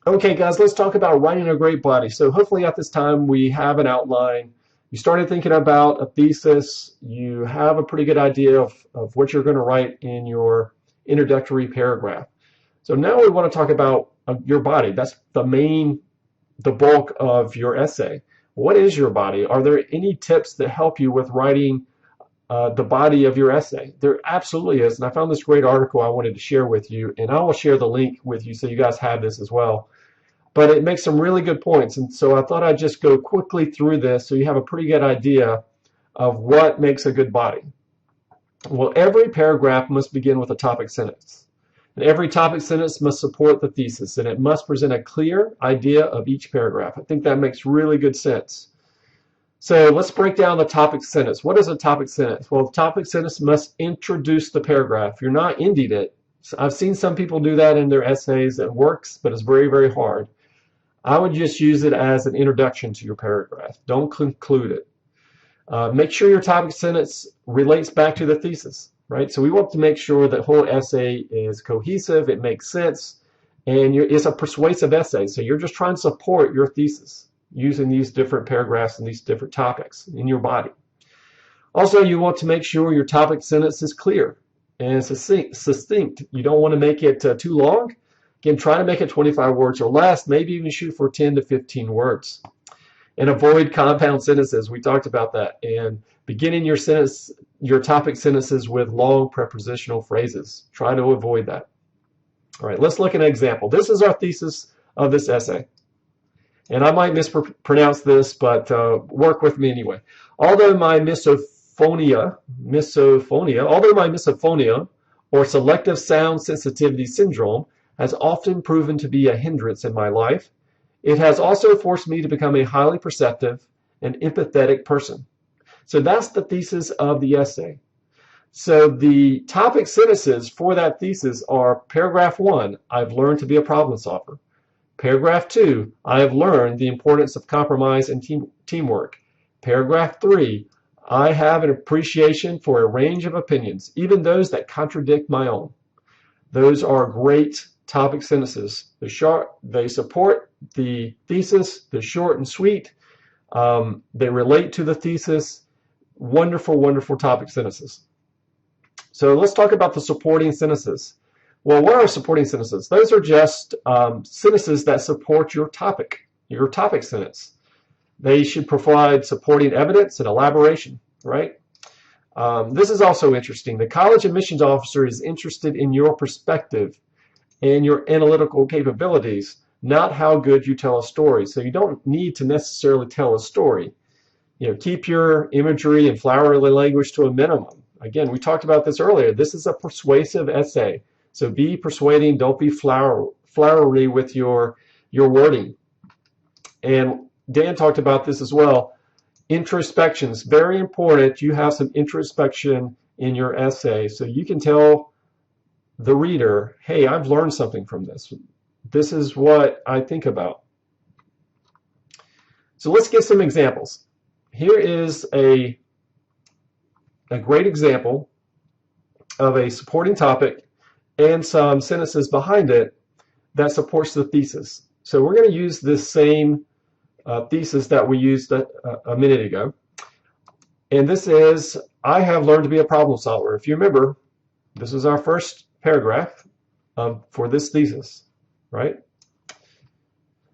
Okay, guys, let's talk about writing a great body. So hopefully at this time we have an outline. You started thinking about a thesis. You have a pretty good idea of what you're going to write in your introductory paragraph. So now we want to talk about your body. That's the bulk of your essay. What is your body? Are there any tips that help you with writing the body of your essay? There absolutely is. And I found this great article I wanted to share with you, and I will share the link with you so you guys have this as well. But it makes some really good points. And so I thought I'd just go quickly through this so you have a pretty good idea of what makes a good body. Well, every paragraph must begin with a topic sentence. And every topic sentence must support the thesis, and it must present a clear idea of each paragraph. I think that makes really good sense. So let's break down the topic sentence. What is a topic sentence? Well, the topic sentence must introduce the paragraph. You're not ending it. I've seen some people do that in their essays. It works, but it's very, very hard. I would just use it as an introduction to your paragraph. Don't conclude it. Make sure your topic sentence relates back to the thesis, right? So we want to make sure that whole essay is cohesive, it makes sense, and it's a persuasive essay. So you're just trying to support your thesis using these different paragraphs and these different topics in your body. Also, you want to make sure your topic sentence is clear and succinct. You don't want to make it too long. Again, try to make it 25 words or less, maybe even shoot for 10 to 15 words. And avoid compound sentences. We talked about that. And beginning your topic sentences with long prepositional phrases. Try to avoid that. All right, let's look at an example. This is our thesis of this essay. And I might mispronounce this, but work with me anyway. Although my misophonia, or selective sound sensitivity syndrome has often proven to be a hindrance in my life, it has also forced me to become a highly perceptive and empathetic person. So that's the thesis of the essay. So the topic sentences for that thesis are paragraph 1, I've learned to be a problem solver. Paragraph 2, I have learned the importance of compromise and teamwork. Paragraph 3, I have an appreciation for a range of opinions, even those that contradict my own. Those are great topic sentences. They support the thesis. They're short and sweet. They relate to the thesis. Wonderful, wonderful topic sentences. So let's talk about the supporting sentences. Well, what are supporting sentences? Those are just sentences that support your topic sentence. They should provide supporting evidence and elaboration, right? This is also interesting. The college admissions officer is interested in your perspective and your analytical capabilities, not how good you tell a story. So you don't need to necessarily tell a story. Keep your imagery and flowery language to a minimum. Again, we talked about this earlier. This is a persuasive essay. So be persuading, don't be flowery with your wording. And Dan talked about this as well. Introspection is very important. You have some introspection in your essay so you can tell the reader, hey, I've learned something from this. This is what I think about. So let's get some examples. Here is a great example of a supporting topic and some sentences behind it that supports the thesis. So we're going to use this same thesis that we used a minute ago. And this is, I have learned to be a problem solver. If you remember, this is our first paragraph for this thesis, right?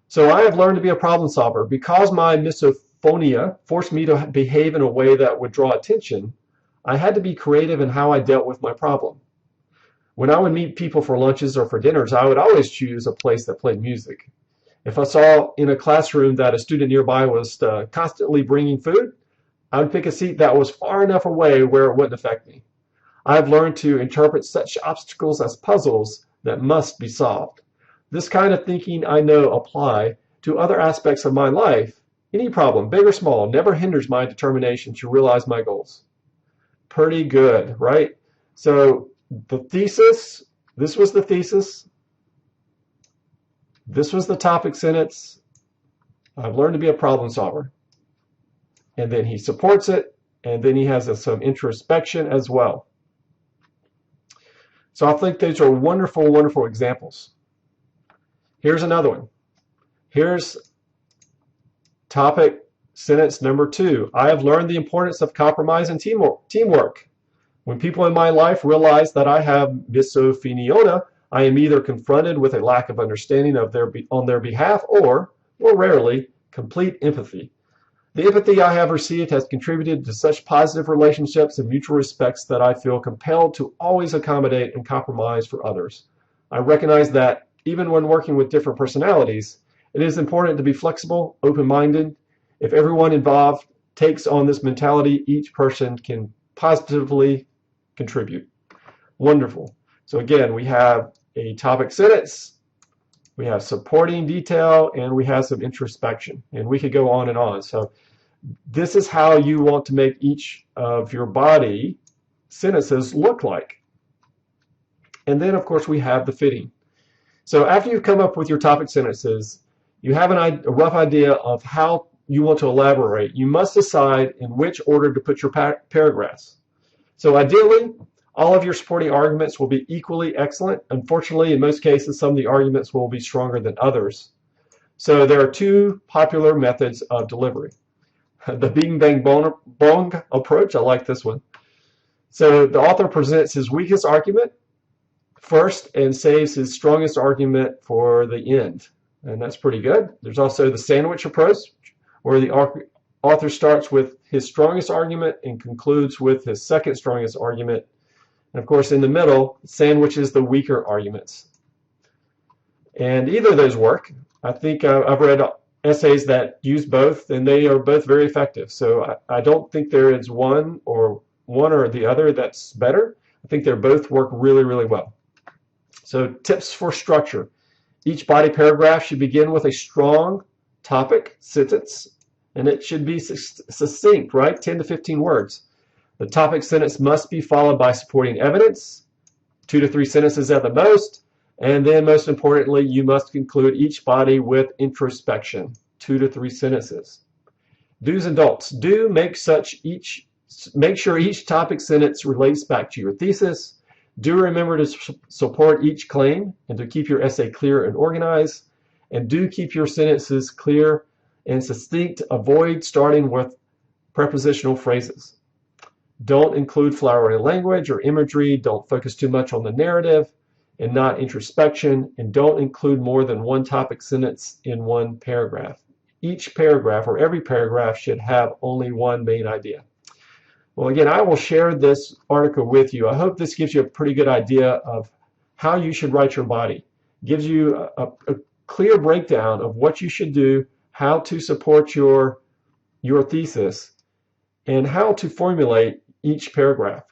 So I have learned to be a problem solver. Because my misophonia forced me to behave in a way that would draw attention, I had to be creative in how I dealt with my problem. When I would meet people for lunches or for dinners, I would always choose a place that played music. If I saw in a classroom that a student nearby was constantly bringing food, I would pick a seat that was far enough away where it wouldn't affect me. I've learned to interpret such obstacles as puzzles that must be solved. This kind of thinking I know apply to other aspects of my life. Any problem, big or small, never hinders my determination to realize my goals. Pretty good, right? So the thesis, this was the thesis. This was the topic sentence. I've learned to be a problem solver. And then he supports it, and then he has some introspection as well. So I think those are wonderful, wonderful examples. Here's another one. Here's topic sentence number 2. I have learned the importance of compromise and teamwork. When people in my life realize that I have misophonia, I am either confronted with a lack of understanding on their behalf or, more rarely, complete empathy. The empathy I have received has contributed to such positive relationships and mutual respects that I feel compelled to always accommodate and compromise for others. I recognize that even when working with different personalities, it is important to be flexible, open-minded. If everyone involved takes on this mentality, each person can positively contribute. Wonderful. So again, we have a topic sentence, we have supporting detail, and we have some introspection. And we could go on and on. So this is how you want to make each of your body sentences look like. And then, of course, we have the fitting. So after you've come up with your topic sentences, you have a rough idea of how you want to elaborate. You must decide in which order to put your paragraphs. So ideally, all of your supporting arguments will be equally excellent. Unfortunately, in most cases, some of the arguments will be stronger than others. So there are 2 popular methods of delivery. The Bing Bang Bong approach, I like this one. So the author presents his weakest argument first and saves his strongest argument for the end. And that's pretty good. There's also the sandwich approach, where the author starts with his strongest argument and concludes with his second strongest argument. And of course, in the middle, sandwiches the weaker arguments. And either of those work. I think I've read essays that use both, and they are both very effective. So I don't think there is one or the other that's better. I think they both work really, really well. So tips for structure. Each body paragraph should begin with a strong topic sentence, and it should be succinct, right? 10 to 15 words. The topic sentence must be followed by supporting evidence, 2 to 3 sentences at the most, and then most importantly, you must conclude each body with introspection, 2 to 3 sentences. Do's and don'ts. Do make sure each topic sentence relates back to your thesis. Do remember to support each claim and to keep your essay clear and organized. And do keep your sentences clear and succinct. Avoid starting with prepositional phrases. Don't include flowery language or imagery. Don't focus too much on the narrative and not introspection. And don't include more than 1 topic sentence in 1 paragraph. Each paragraph or every paragraph should have only 1 main idea. Well, again, I will share this article with you. I hope this gives you a pretty good idea of how you should write your body. Gives you a clear breakdown of what you should do, how to support your thesis, and how to formulate each paragraph.